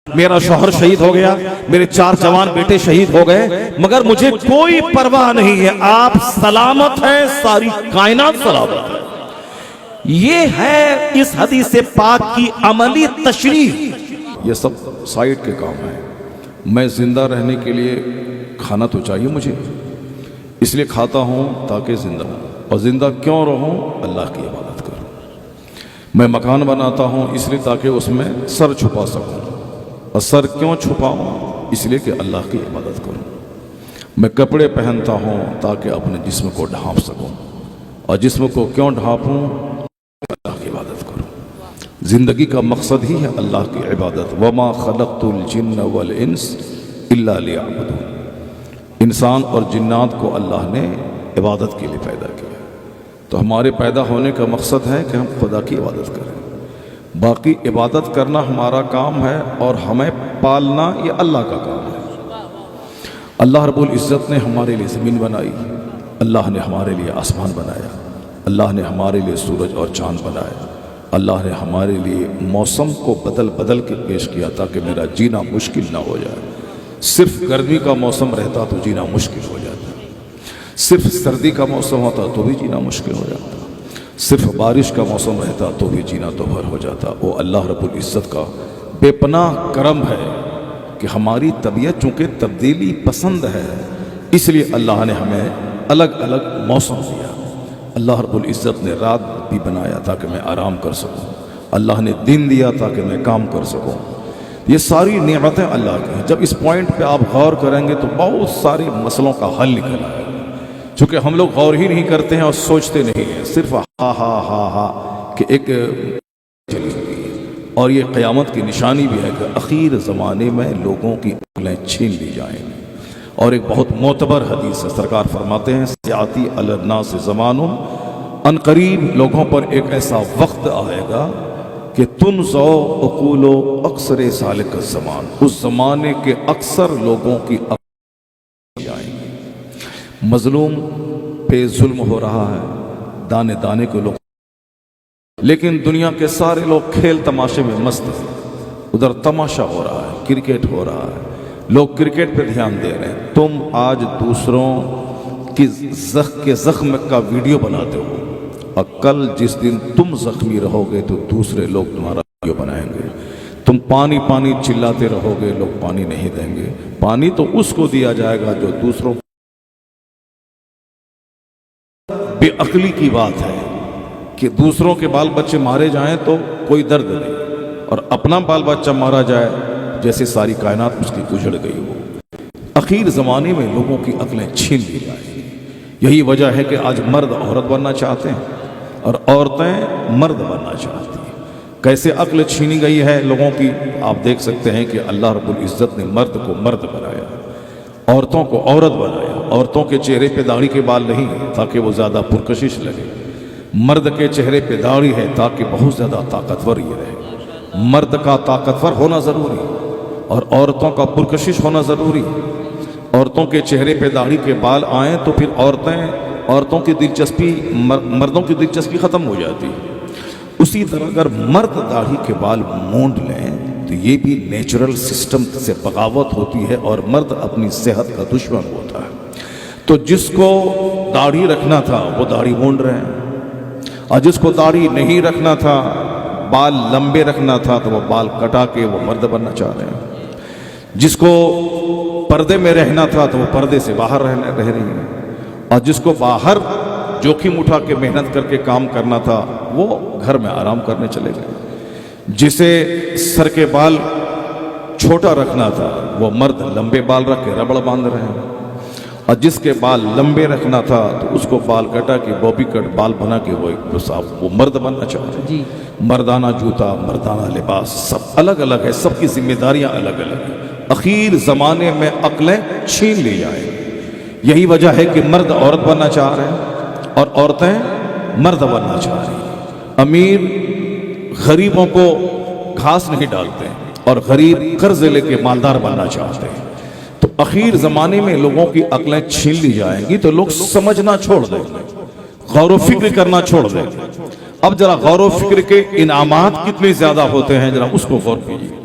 میرا شوہر شہید ہو گیا، میرے 4 جوان بیٹے شہید ہو گئے، مگر مجھے کوئی پرواہ نہیں ہے، آپ سلامت ہیں، ساری کائنات سلامت ہے۔ یہ ہے اس حدیث پاک کی عملی تشریح۔ یہ سب سائٹ کے کام ہیں۔ میں زندہ رہنے کے لیے کھانا تو چاہیے مجھے، اس لیے کھاتا ہوں تاکہ زندہ ہوں، اور زندہ کیوں رہوں؟ اللہ کی عبادت کروں۔ میں مکان بناتا ہوں اس لیے تاکہ اس میں سر چھپا سکوں، اور سر کیوں چھپاؤں؟ اس لیے کہ اللہ کی عبادت کروں۔ میں کپڑے پہنتا ہوں تاکہ اپنے جسم کو ڈھانپ سکوں، اور جسم کو کیوں ڈھانپوں؟ اللہ کی عبادت کروں۔ زندگی کا مقصد ہی ہے اللہ کی عبادت۔ وَمَا خَلَقْتُ الْجِنَّ وَالْإِنسَ إِلَّا لِيَعْبُدُونِ۔ انسان اور جنات کو اللہ نے عبادت کے لیے پیدا کیا، تو ہمارے پیدا ہونے کا مقصد ہے کہ ہم خدا کی عبادت کریں۔ باقی عبادت کرنا ہمارا کام ہے، اور ہمیں پالنا یہ اللہ کا کام ہے۔ اللہ رب العزت نے ہمارے لیے زمین بنائی، اللہ نے ہمارے لیے آسمان بنایا، اللہ نے ہمارے لیے سورج اور چاند بنایا، اللہ نے ہمارے لیے موسم کو بدل بدل کے پیش کیا تاکہ میرا جینا مشکل نہ ہو جائے۔ صرف گرمی کا موسم رہتا تو جینا مشکل ہو جاتا، صرف سردی کا موسم ہوتا تو بھی جینا مشکل ہو جاتا، صرف بارش کا موسم رہتا تو بھی جینا دوبھر ہو جاتا۔ وہ اللہ رب العزت کا بے پناہ کرم ہے کہ ہماری طبیعت چونکہ تبدیلی پسند ہے، اس لیے اللہ نے ہمیں الگ الگ موسم دیا۔ اللہ رب العزت نے رات بھی بنایا تاکہ میں آرام کر سکوں، اللہ نے دن دیا تاکہ میں کام کر سکوں۔ یہ ساری نعمتیں اللہ کی ہیں۔ جب اس پوائنٹ پہ آپ غور کریں گے تو بہت سارے مسئلوں کا حل نکل آئے گا، چونکہ ہم لوگ غور ہی نہیں کرتے ہیں اور سوچتے نہیں ہیں، صرف ہا ہا ہا ہا کہ ایک چلی ہوئی ہے۔ اور یہ قیامت کی نشانی بھی ہے کہ اخیر زمانے میں لوگوں کی عقلیں چھین لی جائیں گی۔ اور ایک بہت معتبر حدیث ہے، سرکار فرماتے ہیں سیاتی علی الناس زمان، ان قریب لوگوں پر ایک ایسا وقت آئے گا کہ تنزع عقول اکثر سالک الزمان، اس زمانے کے اکثر لوگوں کی عقل جائیں گی۔ مظلوم پہ ظلم ہو رہا ہے، دانے دانے کے لوگ، لیکن دنیا کے سارے لوگ کھیل تماشے میں مست ہیں۔ ادھر تماشا ہو رہا ہے، کرکٹ ہو رہا ہے، لوگ کرکٹ پہ دھیان دے رہے ہیں۔ تم آج دوسروں کی زخم کا ویڈیو بناتے ہو، اور کل جس دن تم زخمی رہو گے تو دوسرے لوگ تمہارا ویڈیو بنائیں گے۔ تم پانی پانی چلاتے رہو گے، لوگ پانی نہیں دیں گے۔ پانی تو اس کو دیا جائے گا جو دوسروں۔ بے عقلی کی بات ہے کہ دوسروں کے بال بچے مارے جائیں تو کوئی درد نہیں، اور اپنا بال بچہ مارا جائے جیسے ساری کائنات اس کی گزر گئی ہو۔ اخیر زمانے میں لوگوں کی عقلیں چھین لی جائیں گی۔ یہی وجہ ہے کہ آج مرد عورت بننا چاہتے ہیں اور عورتیں مرد بننا چاہتی ہیں۔ کیسے عقل چھینی گئی ہے لوگوں کی؟ آپ دیکھ سکتے ہیں کہ اللہ رب العزت نے مرد کو مرد بنایا، عورتوں کو عورت بنایا۔ عورتوں کے چہرے پہ داڑھی کے بال نہیں تاکہ وہ زیادہ پرکشش لگے، مرد کے چہرے پہ داڑھی ہے تاکہ بہت زیادہ طاقتور یہ رہے۔ مرد کا طاقتور ہونا ضروری اور عورتوں کا پرکشش ہونا ضروری۔ عورتوں کے چہرے پہ داڑھی کے بال آئیں تو پھر عورتوں کی دلچسپی، مردوں کی دلچسپی ختم ہو جاتی۔ اسی طرح اگر مرد داڑھی کے بال مونڈ لیں تو یہ بھی نیچرل سسٹم سے بغاوت ہوتی ہے، اور مرد اپنی صحت کا دشمن ہوتا ہے۔ تو جس کو داڑھی رکھنا تھا وہ داڑھی مونڈ رہے ہیں، اور جس کو داڑھی نہیں رکھنا تھا، بال لمبے رکھنا تھا، تو وہ بال کٹا کے وہ مرد بننا چاہ رہے ہیں۔ جس کو پردے میں رہنا تھا تو وہ پردے سے باہر رہ رہی ہیں، اور جس کو باہر جوخم اٹھا کے محنت کر کے کام کرنا تھا وہ گھر میں آرام کرنے چلے گئے۔ جسے سر کے بال چھوٹا رکھنا تھا وہ مرد لمبے بال رکھ کے ربڑ باندھ رہے ہیں، اور جس کے بال لمبے رکھنا تھا تو اس کو بال کٹا کے بوبی کٹ بال بنا کے وہ مرد بننا چاہتے ہیں۔ مردانہ جوتا، مردانہ لباس سب الگ الگ ہے، سب کی ذمہ داریاں الگ الگ ہیں۔ اخیر زمانے میں عقلیں چھین لی جائیں گی۔ یہی وجہ ہے کہ مرد عورت بننا چاہ رہے ہیں اور عورتیں مرد بننا چاہ رہی ہیں۔ امیر غریبوں کو گھاس نہیں ڈالتے اور غریب قرض لے کے مالدار بننا چاہتے ہیں۔ تو اخیر زمانے میں لوگوں کی عقلیں چھین لی جائیں گی تو لوگ سمجھنا چھوڑ دیں گے، غور و فکر کرنا چھوڑ دیں گے۔ اب ذرا غور و فکر کے انعامات کتنے زیادہ ہوتے ہیں، ذرا اس کو غور کیجیے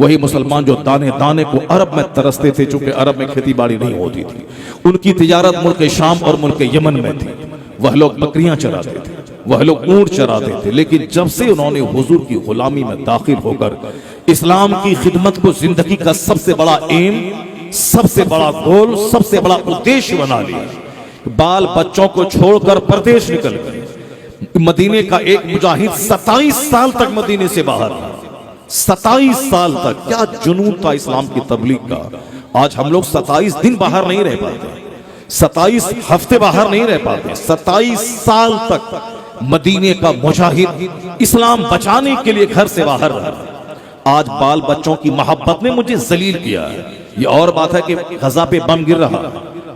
وہی مسلمان جو دانے دانے کو عرب میں ترستے تھے، چونکہ عرب میں کھیتی باڑی نہیں ہوتی تھی، ان کی تجارت ملک شام اور ملک یمن میں تھی، وہ لوگ بکریاں چراتے تھے، وہ لوگ اونٹ چراتے تھے، لیکن جب سے انہوں نے حضور کی غلامی میں داخل ہو کر اسلام کی خدمت کو زندگی کا سب سے بڑا ایم، سب سے بڑا گول، سب سے بڑا ادیش بنا لیا، بال بچوں کو چھوڑ کر پردیش نکل گئے۔ مدینے کا ایک مجاہد 27 سال تک مدینے سے باہر رہا، 27 سال تک۔ کیا جنون تھا اسلام کی تبلیغ کا! آج ہم لوگ 27 دن باہر نہیں رہ پاتے، 27 ہفتے باہر نہیں رہ پاتے، 27 سال تک مدینے کا مجاہد اسلام بچانے کے لیے گھر سے باہر رہا۔ آج بال بچوں کی محبت نے مجھے ذلیل کیا ہے۔ یہ اور بات ہے کہ غزہ پہ بم گر رہا،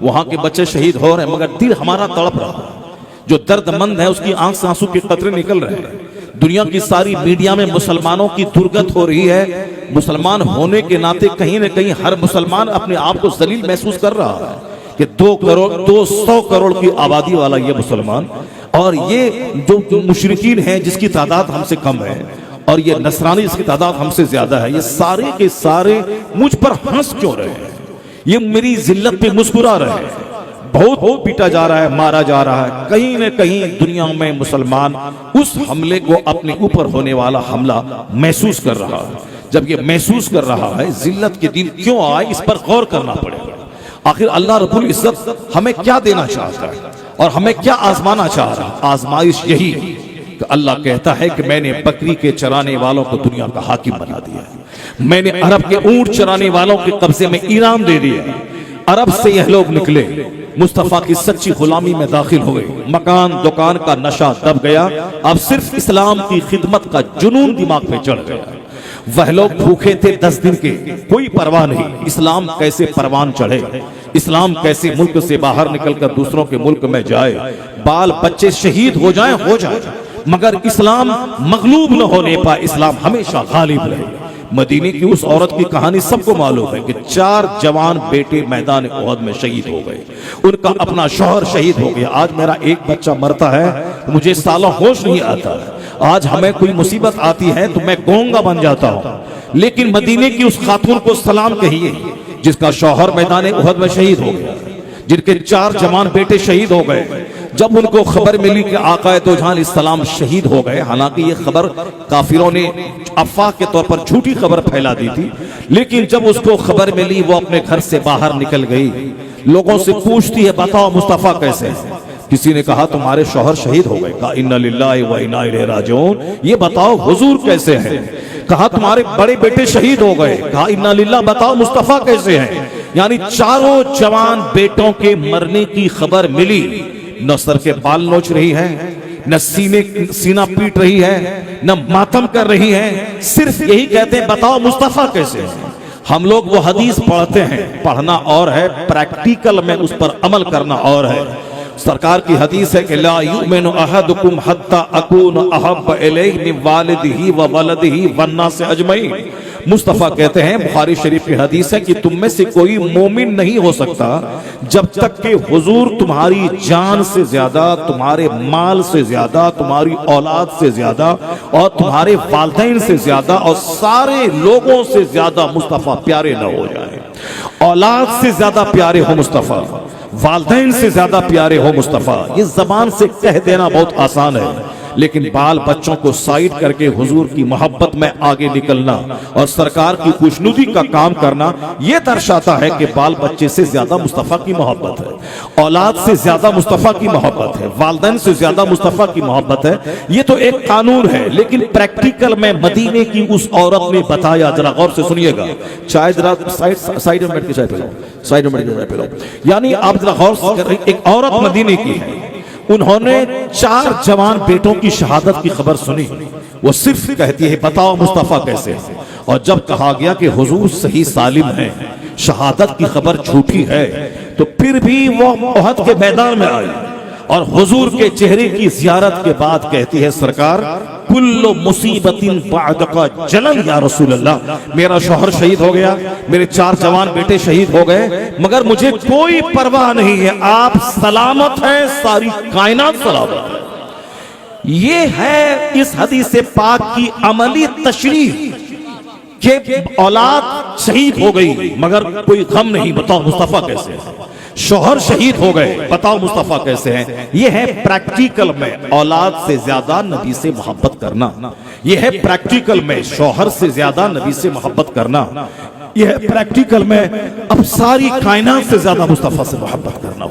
وہاں کے بچے شہید ہو رہے ہیں، مگر دل ہمارا تڑپ رہا۔ جو درد مند ہے اس کی آنکھ سے آنسو کے قطرے نکل رہے ہیں۔ دنیا کی ساری میڈیا میں مسلمانوں کی درگت ہو رہی ہے۔ مسلمان ہونے کے ناطے کہیں نہ کہیں ہر مسلمان اپنے آپ کو ذلیل محسوس کر رہا ہے کہ 200 کروڑ کی آبادی والا یہ مسلمان، اور یہ جو مشرکین ہیں جس کی تعداد ہم سے کم ہے، اور یہ نصرانی جس کی تعداد ہم سے زیادہ ہے، یہ سارے کے سارے مجھ پر ہنس کیوں رہے ہیں؟ یہ میری ذلت پہ مسکرا رہے ہیں۔ بہت پیٹا جا رہا ہے، مارا جا رہا ہے۔ کہیں نہ کہیں دنیا میں مسلمان اس حملے کو اپنے اوپر ہونے والا حملہ محسوس کر رہا ہے۔ جب یہ محسوس کر رہا ہے، ذلت کے دن کیوں آئے، اس پر غور کرنا پڑے گا۔ آخر اللہ رب العزت ہمیں کیا دینا چاہتا ہے اور ہمیں کیا آزمانا چاہ رہا ہے؟ آزمائش یہی کہ اللہ کہتا ہے کہ میں نے بکری کے چرانے والوں کو دنیا کا حاکم بنا دیا ہے، میں نے عرب کے اونٹ چرانے والوں کے قبضے میں انعام دے دیا۔ عرب سے یہ لوگ نکلے، مصطفیٰ کی سچی غلامی میں داخل ہوئے، مکان دکان کا نشہ دب گیا، اب صرف اسلام کی خدمت کا جنون دماغ پہ چڑھ گیا۔ وہ لوگ بھوکے تھے 10 دن کے، کوئی پرواہ نہیں، اسلام کیسے پروان چڑھے، اسلام کیسے ملک سے باہر نکل کر دوسروں کے ملک میں جائے، بال بچے شہید ہو جائیں، مگر اسلام مغلوب نہ ہونے پا، اسلام ہمیشہ غالب رہے۔ مدینے کی اس عورت کی کہانی سب کو معلوم ہے کہ 4 جوان بیٹے میدان احد میں شہید ہو گئے، ان کا اپنا شوہر شہید ہو گیا۔ آج میرا ایک بچہ مرتا ہے مجھے سالوں ہوش نہیں آتا، آج ہمیں کوئی مصیبت آتی ہے تو میں گونگا بن جاتا ہوں، لیکن مدینے کی اس خاتون کو سلام کہیے جس کا شوہر میدان احد میں شہید ہو گیا، جن کے 4 جوان بیٹے شہید ہو گئے۔ جب ان کو خبر ملی کہ آقا دو جہان السلام شہید ہو گئے، حالانکہ یہ خبر کافروں نے افواہ کے طور پر جھوٹی خبر پھیلا دی تھی، لیکن جب اس کو خبر ملی وہ اپنے گھر سے باہر نکل گئی، لوگوں سے پوچھتی ہے بتاؤ مصطفیٰ کیسے ہیں؟ کسی نے کہا تمہارے شوہر شہید ہو گئے، کہا انا للہ و انا الیہ راجعون، یہ بتاؤ حضور کیسے ہیں؟ کہا تمہارے بڑے بیٹے شہید ہو گئے، کہا انا للہ، بتاؤ مصطفیٰ کیسے ہیں؟ یعنی 4 جوان بیٹوں کے مرنے کی خبر ملی، نہ سر کے بال نوچ رہی ہے، نہ سینہ پیٹ رہی ہے، نہ ماتم کر رہی ہے، صرف یہی کہتے ہیں بتاؤ مصطفیٰ کیسے ہیں؟ ہم لوگ وہ حدیث پڑھتے ہیں، پڑھنا اور ہے، پریکٹیکل میں اس پر عمل کرنا اور ہے۔ سرکار کی حدیث ہے کہ لا یؤمن احدکم حتی اکون احب الیہ من والدہ وولدہ والناس اجمعین۔ مصطفیٰ کہتے ہیں، بخاری شریف کی حدیث ہے کہ تم میں سے کوئی مومن نہیں ہو سکتا جب تک کہ حضور تمہاری جان سے زیادہ، تمہارے مال سے زیادہ، تمہاری اولاد سے زیادہ اور تمہارے والدین سے زیادہ اور سارے لوگوں سے زیادہ مصطفیٰ پیارے نہ ہو جائیں۔ اولاد سے زیادہ پیارے ہو مصطفیٰ، والدین سے زیادہ پیارے ہو مصطفیٰ۔ یہ زبان سے کہہ دینا بہت آسان ہے، لیکن بال بچوں کو سائیڈ کر کے حضور کی محبت میں آگے نکلنا اور سرکار کی خوشنودی کا کام کرنا، یہ درشاتا ہے کہ بال بچے سے زیادہ مصطفیٰ کی محبت ہے، اولاد سے زیادہ مصطفیٰ کی محبت ہے، والدین سے زیادہ مصطفیٰ کی محبت ہے۔ یہ تو ایک قانون ہے، لیکن پریکٹیکل میں مدینے کی اس عورت نے بتایا، ذرا غور سے سنیے گا، چائے ذرا سائیڈ میں بیٹھ کے چائے پلاؤ، سائیڈ میں بیٹھ کے چائے پلاؤ، یعنی آپ ذرا غور سے، ایک عورت مدینے کی ہے، انہوں نے 4 جوان بیٹوں کی شہادت کی خبر سنی، وہ صرف کہتی ہے بتاؤ مصطفیٰ کیسے ہیں؟ اور جب کہا گیا کہ حضور صحیح سالم ہیں، شہادت کی خبر جھوٹی ہے، تو پھر بھی وہ احد کے میدان میں آئی اور حضور کے چہرے کی زیارت کے بعد کہتی ہے سرکار کل مصیبت بعدک جلن یا رسول اللہ، میرا شوہر شہید ہو گیا، میرے 4 جوان بیٹے شہید ہو گئے، مگر مجھے کوئی پرواہ نہیں ہے، آپ سلامت ہیں، ساری کائنات سلامت ہے۔ یہ ہے اس حدیث پاک کی عملی تشریح کہ اولاد شہید ہو گئی مگر کوئی غم نہیں، بتاؤ مصطفیٰ کیسے ہے؟ شوہر شہید ہو گئے، بتاؤ مصطفیٰ کیسے ہیں؟ یہ ہے پریکٹیکل میں اولاد سے زیادہ نبی سے محبت کرنا، یہ ہے پریکٹیکل میں شوہر سے زیادہ نبی سے محبت کرنا، یہ ہے پریکٹیکل میں اب ساری کائنات سے زیادہ مصطفیٰ سے محبت کرنا۔